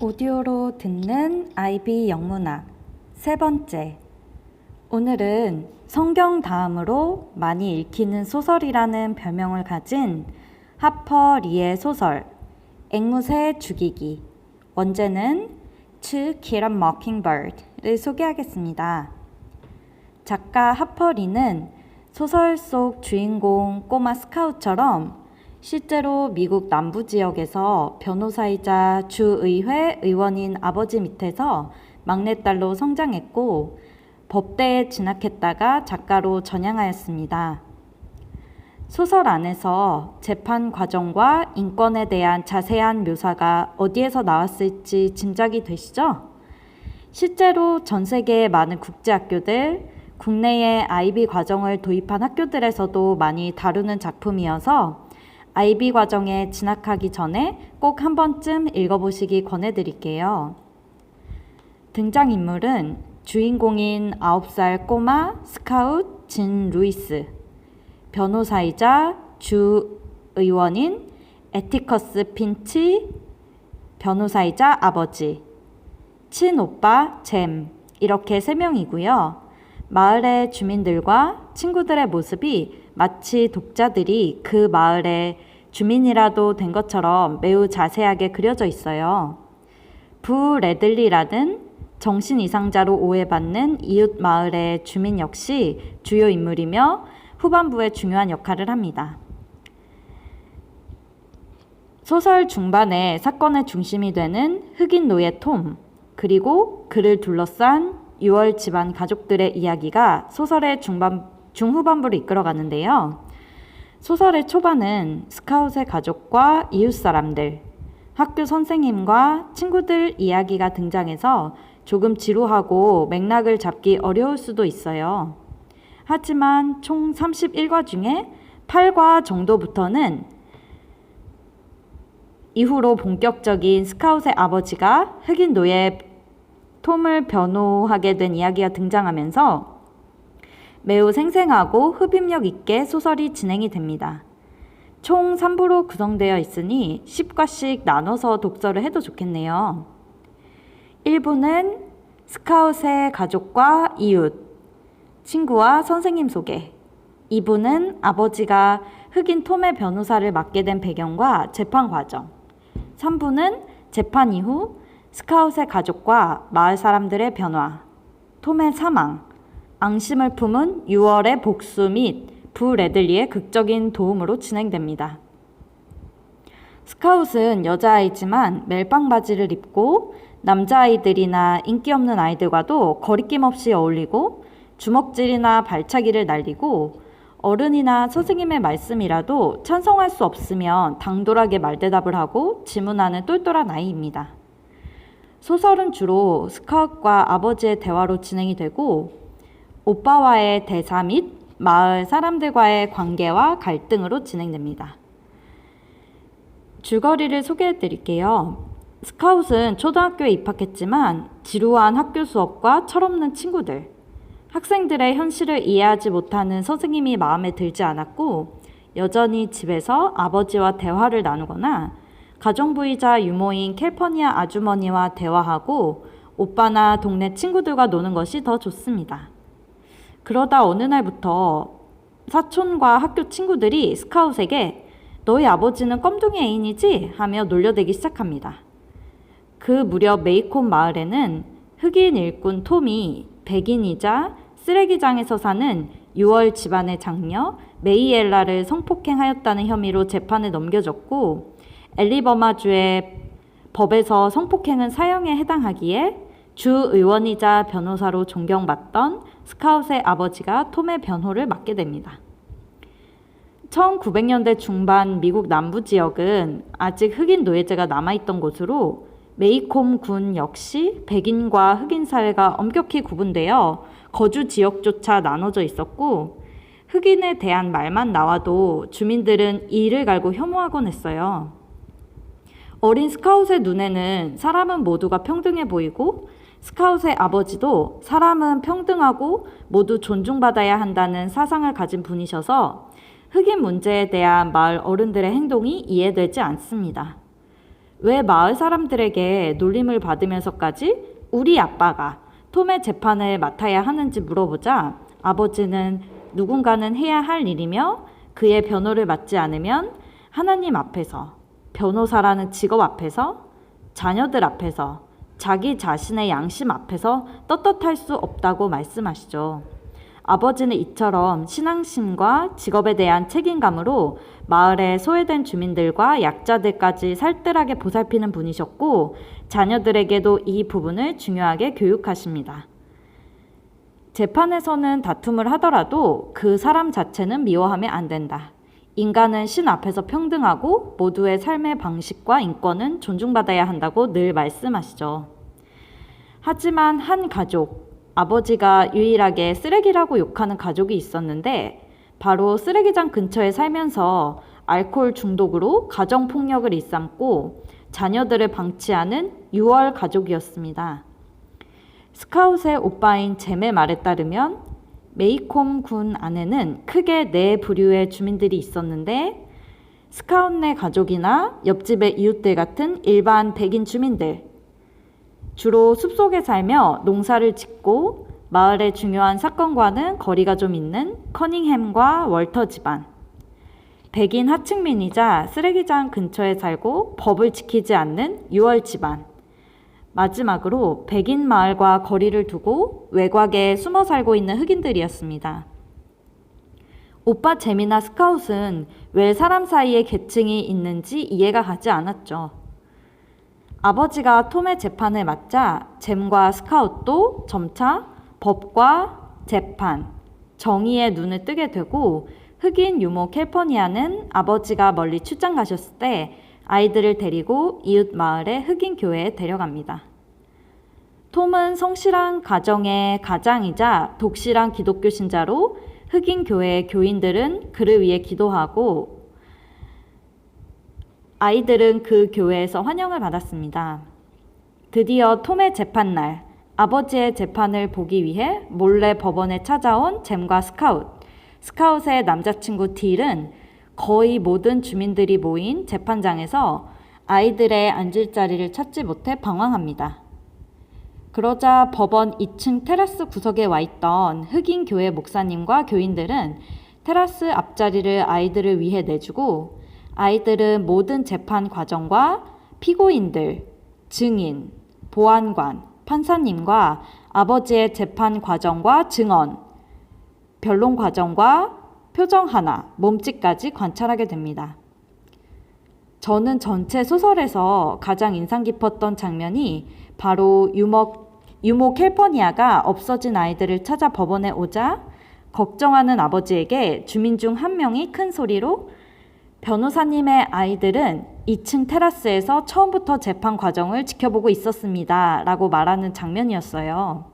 오디오로 듣는 IB 영문학 세 번째. 오늘은 성경 다음으로 많이 읽히는 소설이라는 별명을 가진 하퍼 리의 소설 앵무새 죽이기, 원제는 To Kill a Mockingbird를 소개하겠습니다. 작가 하퍼 리는 소설 속 주인공 꼬마 스카웃처럼 실제로 미국 남부 지역에서 변호사이자 주의회 의원인 아버지 밑에서 막내딸로 성장했고 법대에 진학했다가 작가로 전향하였습니다. 소설 안에서 재판 과정과 인권에 대한 자세한 묘사가 어디에서 나왔을지 짐작이 되시죠? 실제로 전 세계의 많은 국제학교들, 국내의 IB 과정을 도입한 학교들에서도 많이 다루는 작품이어서 IB 과정에 진학하기 전에 꼭 한 번쯤 읽어보시기 권해드릴게요. 등장인물은 주인공인 9살 꼬마 스카웃 진 루이스, 변호사이자 주 의원인 에티커스 핀치, 변호사이자 아버지, 친오빠 잼, 이렇게 3명이고요. 마을의 주민들과 친구들의 모습이 마치 독자들이 그 마을의 주민이라도 된 것처럼 매우 자세하게 그려져 있어요. 부 레들리라는 정신 이상자로 오해받는 이웃 마을의 주민 역시 주요 인물이며 후반부에 중요한 역할을 합니다. 소설 중반에 사건의 중심이 되는 흑인 노예 톰, 그리고 그를 둘러싼 6월 집안 가족들의 이야기가 소설의 중후반부를 이끌어가는데요. 소설의 초반은 스카웃의 가족과 이웃 사람들, 학교 선생님과 친구들 이야기가 등장해서 조금 지루하고 맥락을 잡기 어려울 수도 있어요. 하지만 총 31과 중에 8과 정도부터는 이후로 본격적인 스카웃의 아버지가 흑인 노예 톰을 변호하게 된 이야기가 등장하면서 매우 생생하고 흡입력 있게 소설이 진행이 됩니다. 총 3부로 구성되어 있으니 10과씩 나눠서 독서를 해도 좋겠네요. 1부는 스카웃의 가족과 이웃, 친구와 선생님 소개. 2부는 아버지가 흑인 톰의 변호사를 맡게 된 배경과 재판 과정. 3부는 재판 이후 스카웃의 가족과 마을 사람들의 변화, 톰의 사망, 앙심을 품은 6월의 복수 및 부 레들리의 극적인 도움으로 진행됩니다. 스카웃은 여자아이지만 멜빵 바지를 입고 남자아이들이나 인기 없는 아이들과도 거리낌 없이 어울리고 주먹질이나 발차기를 날리고 어른이나 선생님의 말씀이라도 찬성할 수 없으면 당돌하게 말대답을 하고 질문하는 똘똘한 아이입니다. 소설은 주로 스카웃과 아버지의 대화로 진행이 되고 오빠와의 대사 및 마을 사람들과의 관계와 갈등으로 진행됩니다. 줄거리를 소개해 드릴게요. 스카웃은 초등학교에 입학했지만 지루한 학교 수업과 철없는 친구들, 학생들의 현실을 이해하지 못하는 선생님이 마음에 들지 않았고 여전히 집에서 아버지와 대화를 나누거나 가정부이자 유모인 캘퍼니아 아주머니와 대화하고 오빠나 동네 친구들과 노는 것이 더 좋습니다. 그러다 어느 날부터 사촌과 학교 친구들이 스카웃에게 너희 아버지는 껌둥이 애인이지? 하며 놀려대기 시작합니다. 그 무렵 메이콤 마을에는 흑인 일꾼 톰이 백인이자 쓰레기장에서 사는 6월 집안의 장녀 메이엘라를 성폭행하였다는 혐의로 재판에 넘겨졌고 앨리버마주의 법에서 성폭행은 사형에 해당하기에 주 의원이자 변호사로 존경받던 스카웃의 아버지가 톰의 변호를 맡게 됩니다. 1900년대 중반 미국 남부 지역은 아직 흑인 노예제가 남아있던 곳으로 메이콤 군 역시 백인과 흑인 사회가 엄격히 구분되어 거주 지역조차 나눠져 있었고 흑인에 대한 말만 나와도 주민들은 이를 갈고 혐오하곤 했어요. 어린 스카웃의 눈에는 사람은 모두가 평등해 보이고 스카웃의 아버지도 사람은 평등하고 모두 존중받아야 한다는 사상을 가진 분이셔서 흑인 문제에 대한 마을 어른들의 행동이 이해되지 않습니다. 왜 마을 사람들에게 놀림을 받으면서까지 우리 아빠가 톰의 재판을 맡아야 하는지 물어보자 아버지는 누군가는 해야 할 일이며 그의 변호를 맡지 않으면 하나님 앞에서, 변호사라는 직업 앞에서, 자녀들 앞에서, 자기 자신의 양심 앞에서 떳떳할 수 없다고 말씀하시죠. 아버지는 이처럼 신앙심과 직업에 대한 책임감으로 마을의 소외된 주민들과 약자들까지 살뜰하게 보살피는 분이셨고 자녀들에게도 이 부분을 중요하게 교육하십니다. 재판에서는 다툼을 하더라도 그 사람 자체는 미워하면 안 된다. 인간은 신 앞에서 평등하고 모두의 삶의 방식과 인권은 존중받아야 한다고 늘 말씀하시죠. 하지만 한 가족, 아버지가 유일하게 쓰레기라고 욕하는 가족이 있었는데 바로 쓰레기장 근처에 살면서 알코올 중독으로 가정폭력을 일삼고 자녀들을 방치하는 6월 가족이었습니다. 스카웃의 오빠인 잼의 말에 따르면 메이콤 군 안에는 크게 4부류의 주민들이 있었는데 스카웃네 가족이나 옆집의 이웃들 같은 일반 백인 주민들, 주로 숲속에 살며 농사를 짓고 마을의 중요한 사건과는 거리가 좀 있는 커닝햄과 월터 집안, 백인 하층민이자 쓰레기장 근처에 살고 법을 지키지 않는 6월 집안, 마지막으로 백인 마을과 거리를 두고 외곽에 숨어 살고 있는 흑인들이었습니다. 오빠 잼이나 스카웃은 왜 사람 사이에 계층이 있는지 이해가 가지 않았죠. 아버지가 톰의 재판을 맡자 잼과 스카웃도 점차 법과 재판, 정의의 눈을 뜨게 되고 흑인 유모 캘퍼니아는 아버지가 멀리 출장 가셨을 때 아이들을 데리고 이웃 마을의 흑인 교회에 데려갑니다. 톰은 성실한 가정의 가장이자 독실한 기독교 신자로 흑인 교회의 교인들은 그를 위해 기도하고 아이들은 그 교회에서 환영을 받았습니다. 드디어 톰의 재판날, 아버지의 재판을 보기 위해 몰래 법원에 찾아온 잼과 스카웃, 스카웃의 남자친구 딜은 거의 모든 주민들이 모인 재판장에서 아이들의 앉을 자리를 찾지 못해 방황합니다. 그러자 법원 2층 테라스 구석에 와 있던 흑인 교회 목사님과 교인들은 테라스 앞자리를 아이들을 위해 내주고 아이들은 모든 재판 과정과 피고인들, 증인, 보안관, 판사님과 아버지의 재판 과정과 증언, 변론 과정과 표정 하나, 몸짓까지 관찰하게 됩니다. 저는 전체 소설에서 가장 인상 깊었던 장면이 바로 유모 캘퍼니아가 없어진 아이들을 찾아 법원에 오자 걱정하는 아버지에게 주민 중 한 명이 큰 소리로 변호사님의 아이들은 2층 테라스에서 처음부터 재판 과정을 지켜보고 있었습니다. 라고 말하는 장면이었어요.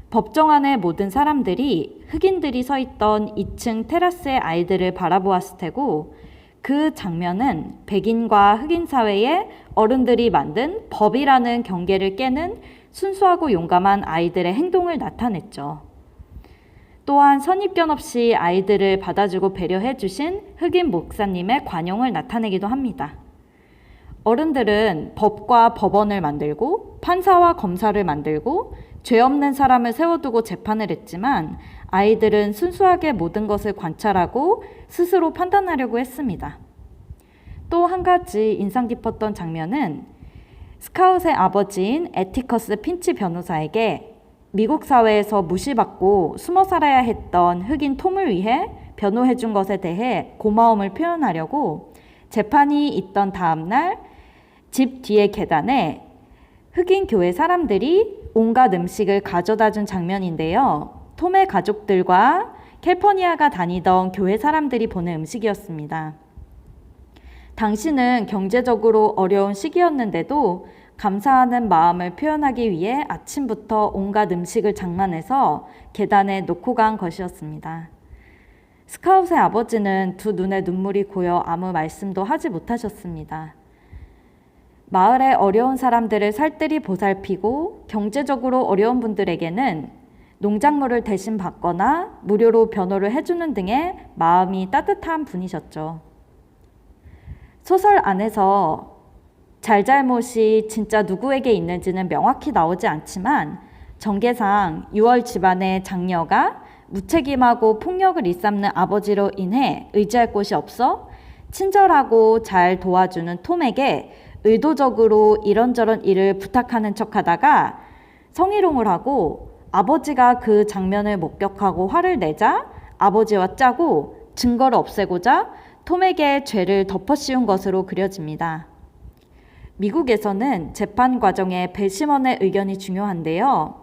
법정 안의 모든 사람들이 흑인들이 서 있던 2층 테라스의 아이들을 바라보았을 테고 그 장면은 백인과 흑인 사회의 어른들이 만든 법이라는 경계를 깨는 순수하고 용감한 아이들의 행동을 나타냈죠. 또한 선입견 없이 아이들을 받아주고 배려해 주신 흑인 목사님의 관용을 나타내기도 합니다. 어른들은 법과 법원을 만들고 판사와 검사를 만들고 죄 없는 사람을 세워두고 재판을 했지만 아이들은 순수하게 모든 것을 관찰하고 스스로 판단하려고 했습니다. 또 한 가지 인상 깊었던 장면은 스카웃의 아버지인 에티커스 핀치 변호사에게 미국 사회에서 무시받고 숨어 살아야 했던 흑인 톰을 위해 변호해 준 것에 대해 고마움을 표현하려고 재판이 있던 다음 날 집 뒤의 계단에 흑인 교회 사람들이 온갖 음식을 가져다 준 장면인데요. 톰의 가족들과 캘퍼니아가 다니던 교회 사람들이 보낸 음식이었습니다. 당시는 경제적으로 어려운 시기였는데도 감사하는 마음을 표현하기 위해 아침부터 온갖 음식을 장만해서 계단에 놓고 간 것이었습니다. 스카웃의 아버지는 두 눈에 눈물이 고여 아무 말씀도 하지 못하셨습니다. 마을의 어려운 사람들을 살뜰히 보살피고 경제적으로 어려운 분들에게는 농작물을 대신 받거나 무료로 변호를 해주는 등의 마음이 따뜻한 분이셨죠. 소설 안에서 잘잘못이 진짜 누구에게 있는지는 명확히 나오지 않지만 전개상 6월 집안의 장녀가 무책임하고 폭력을 일삼는 아버지로 인해 의지할 곳이 없어 친절하고 잘 도와주는 톰에게 의도적으로 이런저런 일을 부탁하는 척하다가 성희롱을 하고 아버지가 그 장면을 목격하고 화를 내자 아버지와 짜고 증거를 없애고자 톰에게 죄를 덮어씌운 것으로 그려집니다. 미국에서는 재판 과정에 배심원의 의견이 중요한데요.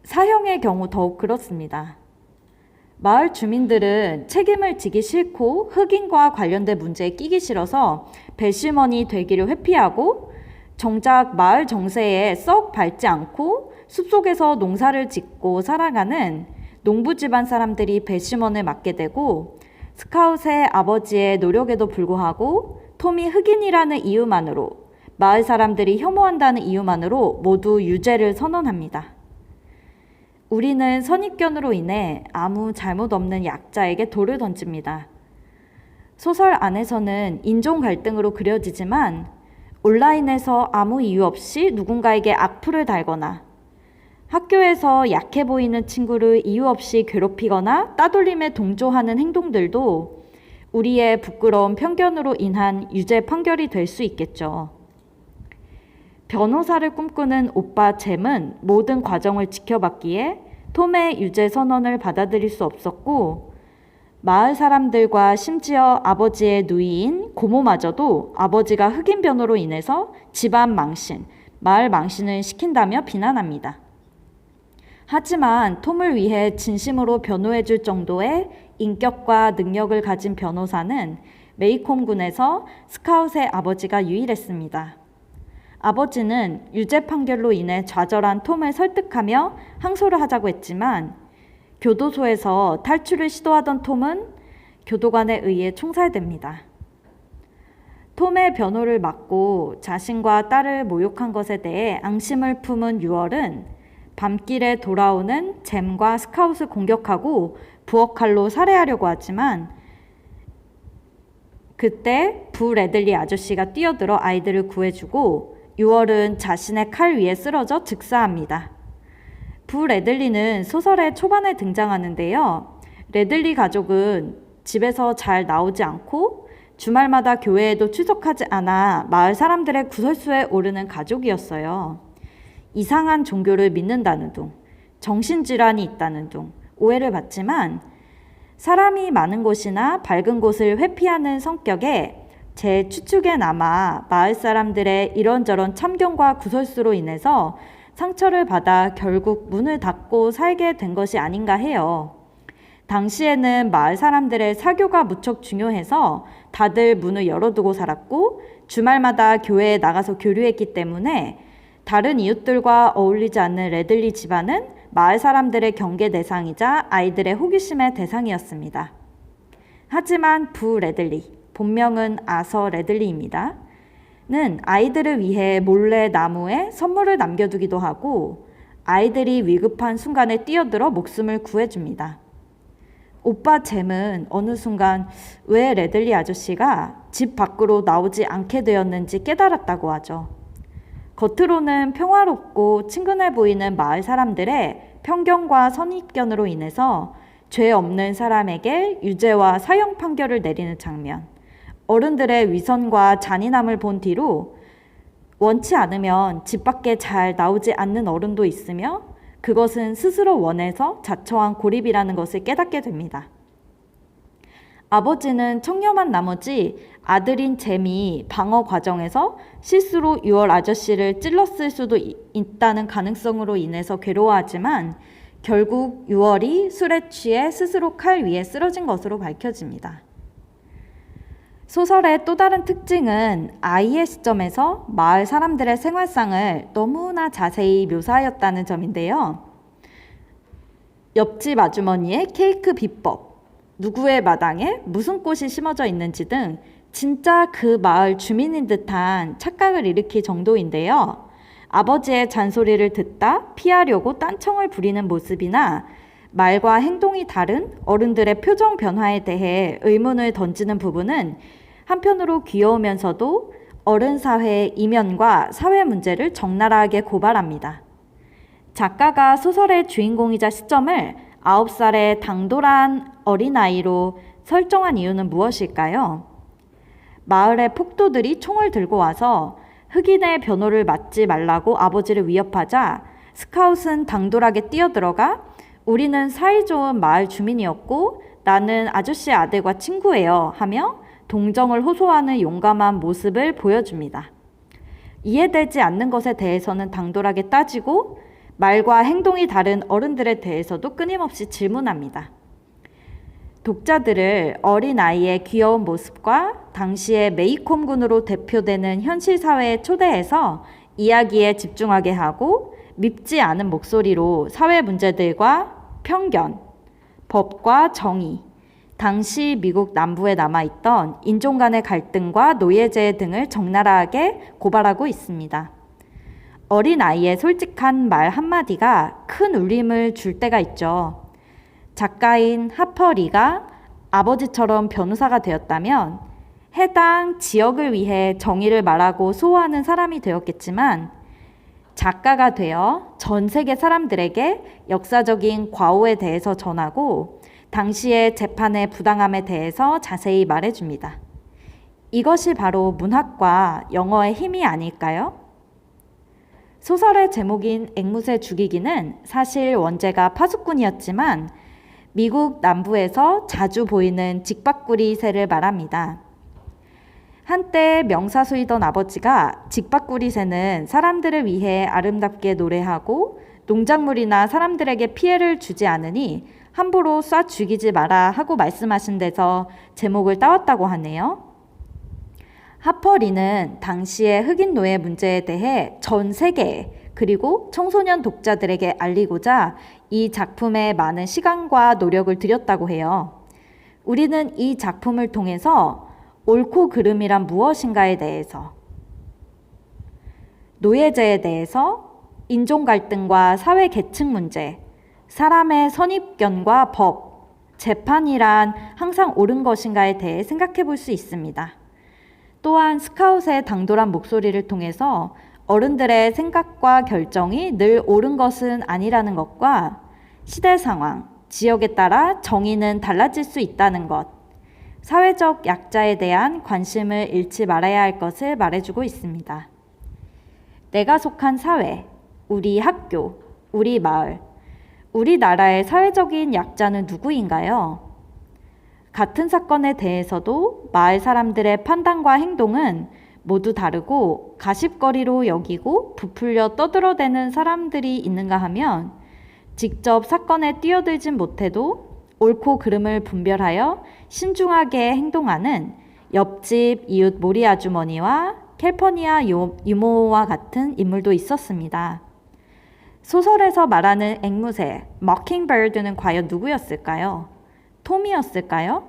사형의 경우 더욱 그렇습니다. 마을 주민들은 책임을 지기 싫고 흑인과 관련된 문제에 끼기 싫어서 배심원이 되기를 회피하고 정작 마을 정세에 썩 밟지 않고 숲속에서 농사를 짓고 살아가는 농부 집안 사람들이 배심원을 맡게 되고 스카웃의 아버지의 노력에도 불구하고 톰이 흑인이라는 이유만으로 마을 사람들이 혐오한다는 이유만으로 모두 유죄를 선언합니다. 우리는 선입견으로 인해 아무 잘못 없는 약자에게 돌을 던집니다. 소설 안에서는 인종 갈등으로 그려지지만 온라인에서 아무 이유 없이 누군가에게 악플을 달거나 학교에서 약해 보이는 친구를 이유 없이 괴롭히거나 따돌림에 동조하는 행동들도 우리의 부끄러운 편견으로 인한 유죄 판결이 될 수 있겠죠. 변호사를 꿈꾸는 오빠 잼은 모든 과정을 지켜봤기에 톰의 유죄 선언을 받아들일 수 없었고 마을 사람들과 심지어 아버지의 누이인 고모마저도 아버지가 흑인 변호로 인해서 집안 망신, 마을 망신을 시킨다며 비난합니다. 하지만 톰을 위해 진심으로 변호해줄 정도의 인격과 능력을 가진 변호사는 메이콤 군에서 스카웃의 아버지가 유일했습니다. 아버지는 유죄 판결로 인해 좌절한 톰을 설득하며 항소를 하자고 했지만 교도소에서 탈출을 시도하던 톰은 교도관에 의해 총살됩니다. 톰의 변호를 맡고 자신과 딸을 모욕한 것에 대해 앙심을 품은 6월은 밤길에 돌아오는 잼과 스카웃을 공격하고 부엌칼로 살해하려고 하지만 그때 부 레들리 아저씨가 뛰어들어 아이들을 구해주고 6월은 자신의 칼 위에 쓰러져 즉사합니다. 부 레들리는 소설의 초반에 등장하는데요. 레들리 가족은 집에서 잘 나오지 않고 주말마다 교회에도 출석하지 않아 마을 사람들의 구설수에 오르는 가족이었어요. 이상한 종교를 믿는다는 둥, 정신질환이 있다는 둥 오해를 받지만 사람이 많은 곳이나 밝은 곳을 회피하는 성격에 제 추측에나마 마을 사람들의 이런저런 참견과 구설수로 인해서 상처를 받아 결국 문을 닫고 살게 된 것이 아닌가 해요. 당시에는 마을 사람들의 사교가 무척 중요해서 다들 문을 열어두고 살았고 주말마다 교회에 나가서 교류했기 때문에 다른 이웃들과 어울리지 않는 레들리 집안은 마을 사람들의 경계 대상이자 아이들의 호기심의 대상이었습니다. 하지만 부 레들리, 본명은 아서 레들리입니다. 는 아이들을 위해 몰래 나무에 선물을 남겨두기도 하고 아이들이 위급한 순간에 뛰어들어 목숨을 구해줍니다. 오빠 잼은 어느 순간 왜 레들리 아저씨가 집 밖으로 나오지 않게 되었는지 깨달았다고 하죠. 겉으로는 평화롭고 친근해 보이는 마을 사람들의 편견과 선입견으로 인해서 죄 없는 사람에게 유죄와 사형 판결을 내리는 장면, 어른들의 위선과 잔인함을 본 뒤로 원치 않으면 집 밖에 잘 나오지 않는 어른도 있으며 그것은 스스로 원해서 자처한 고립이라는 것을 깨닫게 됩니다. 아버지는 청렴한 나머지 아들인 잼이 방어 과정에서 실수로 6월 아저씨를 찔렀을 수도 있다는 가능성으로 인해서 괴로워하지만 결국 6월이 술에 취해 스스로 칼 위에 쓰러진 것으로 밝혀집니다. 소설의 또 다른 특징은 아이의 시점에서 마을 사람들의 생활상을 너무나 자세히 묘사하였다는 점인데요. 옆집 아주머니의 케이크 비법, 누구의 마당에 무슨 꽃이 심어져 있는지 등 진짜 그 마을 주민인 듯한 착각을 일으킬 정도인데요. 아버지의 잔소리를 듣다 피하려고 딴청을 부리는 모습이나 말과 행동이 다른 어른들의 표정 변화에 대해 의문을 던지는 부분은 한편으로 귀여우면서도 어른 사회의 이면과 사회 문제를 적나라하게 고발합니다. 작가가 소설의 주인공이자 시점을 9살의 당돌한 어린아이로 설정한 이유는 무엇일까요? 마을의 폭도들이 총을 들고 와서 흑인의 변호를 맞지 말라고 아버지를 위협하자 스카웃은 당돌하게 뛰어들어가 우리는 사이좋은 마을 주민이었고 나는 아저씨의 아들과 친구예요 하며 동정을 호소하는 용감한 모습을 보여줍니다. 이해되지 않는 것에 대해서는 당돌하게 따지고 말과 행동이 다른 어른들에 대해서도 끊임없이 질문합니다. 독자들을 어린아이의 귀여운 모습과 당시의 메이콤 군으로 대표되는 현실 사회에 초대해서 이야기에 집중하게 하고 밉지 않은 목소리로 사회 문제들과 편견, 법과 정의, 당시 미국 남부에 남아있던 인종 간의 갈등과 노예제 등을 적나라하게 고발하고 있습니다. 어린아이의 솔직한 말 한마디가 큰 울림을 줄 때가 있죠. 작가인 하퍼 리가 아버지처럼 변호사가 되었다면 해당 지역을 위해 정의를 말하고 소호하는 사람이 되었겠지만 작가가 되어 전 세계 사람들에게 역사적인 과오에 대해서 전하고 당시의 재판의 부당함에 대해서 자세히 말해줍니다. 이것이 바로 문학과 영어의 힘이 아닐까요? 소설의 제목인 앵무새 죽이기는 사실 원제가 파수꾼이었지만 미국 남부에서 자주 보이는 직박구리 새를 말합니다. 한때 명사수이던 아버지가 직박구리 새는 사람들을 위해 아름답게 노래하고 농작물이나 사람들에게 피해를 주지 않으니 함부로 쏴 죽이지 마라 하고 말씀하신 데서 제목을 따왔다고 하네요. 하퍼 리는 당시의 흑인 노예 문제에 대해 전 세계 그리고 청소년 독자들에게 알리고자 이 작품에 많은 시간과 노력을 들였다고 해요. 우리는 이 작품을 통해서 옳고 그름이란 무엇인가에 대해서, 노예제에 대해서, 인종 갈등과 사회 계층 문제, 사람의 선입견과 법, 재판이란 항상 옳은 것인가에 대해 생각해 볼 수 있습니다. 또한 스카웃의 당돌한 목소리를 통해서 어른들의 생각과 결정이 늘 옳은 것은 아니라는 것과 시대 상황, 지역에 따라 정의는 달라질 수 있다는 것, 사회적 약자에 대한 관심을 잃지 말아야 할 것을 말해주고 있습니다. 내가 속한 사회, 우리 학교, 우리 마을, 우리나라의 사회적인 약자는 누구인가요? 같은 사건에 대해서도 마을 사람들의 판단과 행동은 모두 다르고 가십거리로 여기고 부풀려 떠들어대는 사람들이 있는가 하면 직접 사건에 뛰어들진 못해도 옳고 그름을 분별하여 신중하게 행동하는 옆집 이웃 모리 아주머니와 캘퍼니아 유모와 같은 인물도 있었습니다. 소설에서 말하는 앵무새, 머킹버드는 과연 누구였을까요? 톰이었을까요?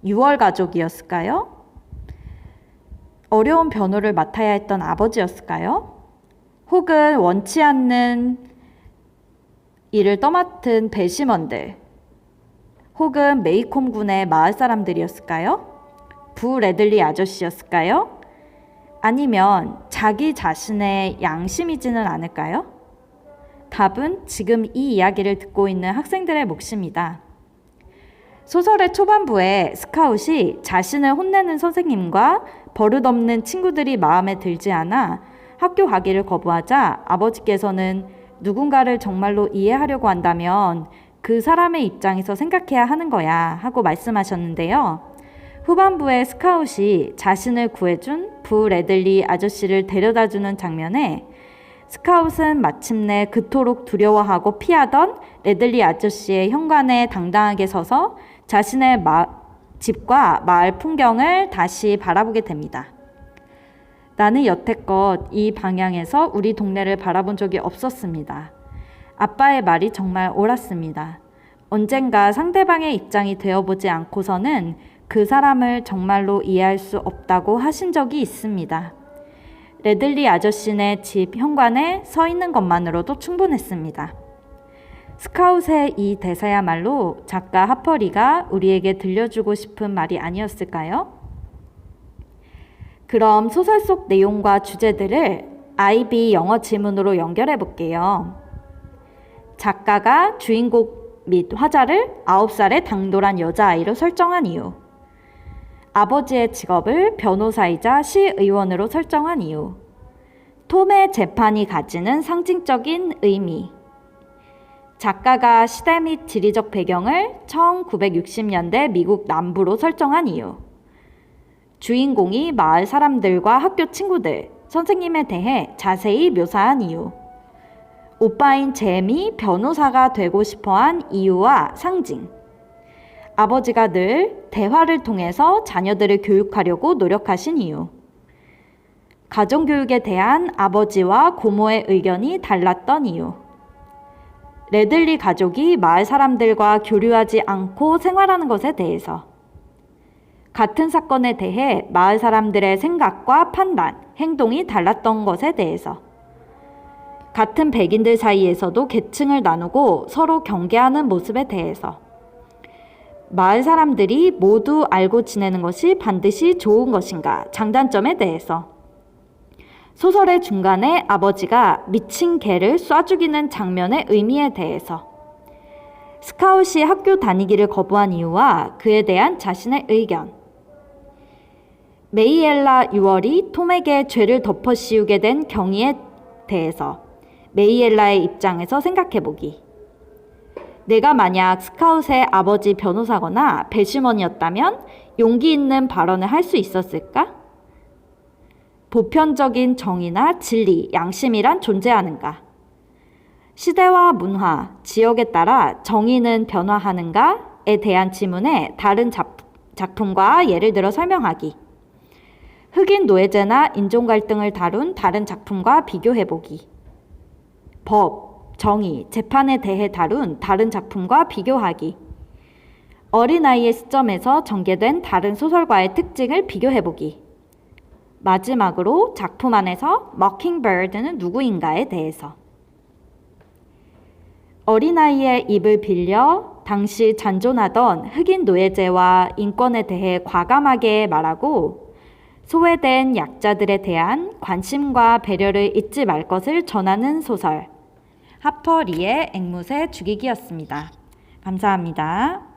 6월 가족이었을까요? 어려운 변호를 맡아야 했던 아버지였을까요? 혹은 원치 않는 일을 떠맡은 배심원들, 혹은 메이콤 군의 마을 사람들이었을까요? 부 레들리 아저씨였을까요? 아니면 자기 자신의 양심이지는 않을까요? 답은 지금 이 이야기를 듣고 있는 학생들의 몫입니다. 소설의 초반부에 스카웃이 자신을 혼내는 선생님과 버릇없는 친구들이 마음에 들지 않아 학교 가기를 거부하자 아버지께서는 누군가를 정말로 이해하려고 한다면 그 사람의 입장에서 생각해야 하는 거야 하고 말씀하셨는데요. 후반부에 스카웃이 자신을 구해준 부 레들리 아저씨를 데려다주는 장면에 스카웃은 마침내 그토록 두려워하고 피하던 레들리 아저씨의 현관에 당당하게 서서 자신의 집과 마을 풍경을 다시 바라보게 됩니다. 나는 여태껏 이 방향에서 우리 동네를 바라본 적이 없었습니다. 아빠의 말이 정말 옳았습니다. 언젠가 상대방의 입장이 되어보지 않고서는 그 사람을 정말로 이해할 수 없다고 하신 적이 있습니다. 레들리 아저씨네 집 현관에 서 있는 것만으로도 충분했습니다. 스카웃의 이 대사야말로 작가 하퍼리가 우리에게 들려주고 싶은 말이 아니었을까요? 그럼 소설 속 내용과 주제들을 IB 영어 지문으로 연결해 볼게요. 작가가 주인공 및 화자를 9살의 당돌한 여자아이로 설정한 이유. 아버지의 직업을 변호사이자 시의원으로 설정한 이유. 톰의 재판이 가지는 상징적인 의미. 작가가 시대 및 지리적 배경을 1960년대 미국 남부로 설정한 이유. 주인공이 마을 사람들과 학교 친구들, 선생님에 대해 자세히 묘사한 이유. 오빠인 잼이 변호사가 되고 싶어한 이유와 상징. 아버지가 늘 대화를 통해서 자녀들을 교육하려고 노력하신 이유. 가정교육에 대한 아버지와 고모의 의견이 달랐던 이유. 레들리 가족이 마을 사람들과 교류하지 않고 생활하는 것에 대해서. 같은 사건에 대해 마을 사람들의 생각과 판단, 행동이 달랐던 것에 대해서. 같은 백인들 사이에서도 계층을 나누고 서로 경계하는 모습에 대해서. 마을 사람들이 모두 알고 지내는 것이 반드시 좋은 것인가, 장단점에 대해서. 소설의 중간에 아버지가 미친 개를 쏴 죽이는 장면의 의미에 대해서. 스카웃이 학교 다니기를 거부한 이유와 그에 대한 자신의 의견. 메이엘라 6월이 톰에게 죄를 덮어씌우게 된 경위에 대해서 메이엘라의 입장에서 생각해보기. 내가 만약 스카웃의 아버지 변호사거나 배심원이었다면 용기 있는 발언을 할 수 있었을까? 보편적인 정의나 진리, 양심이란 존재하는가? 시대와 문화, 지역에 따라 정의는 변화하는가에 대한 지문에 다른 작품과 예를 들어 설명하기. 흑인 노예제나 인종 갈등을 다룬 다른 작품과 비교해보기. 법, 정의, 재판에 대해 다룬 다른 작품과 비교하기. 어린아이의 시점에서 전개된 다른 소설과의 특징을 비교해보기. 마지막으로 작품 안에서 머킹버드는 누구인가에 대해서. 어린아이의 입을 빌려 당시 잔존하던 흑인 노예제와 인권에 대해 과감하게 말하고 소외된 약자들에 대한 관심과 배려를 잊지 말 것을 전하는 소설. 하퍼 리의 앵무새 죽이기였습니다. 감사합니다.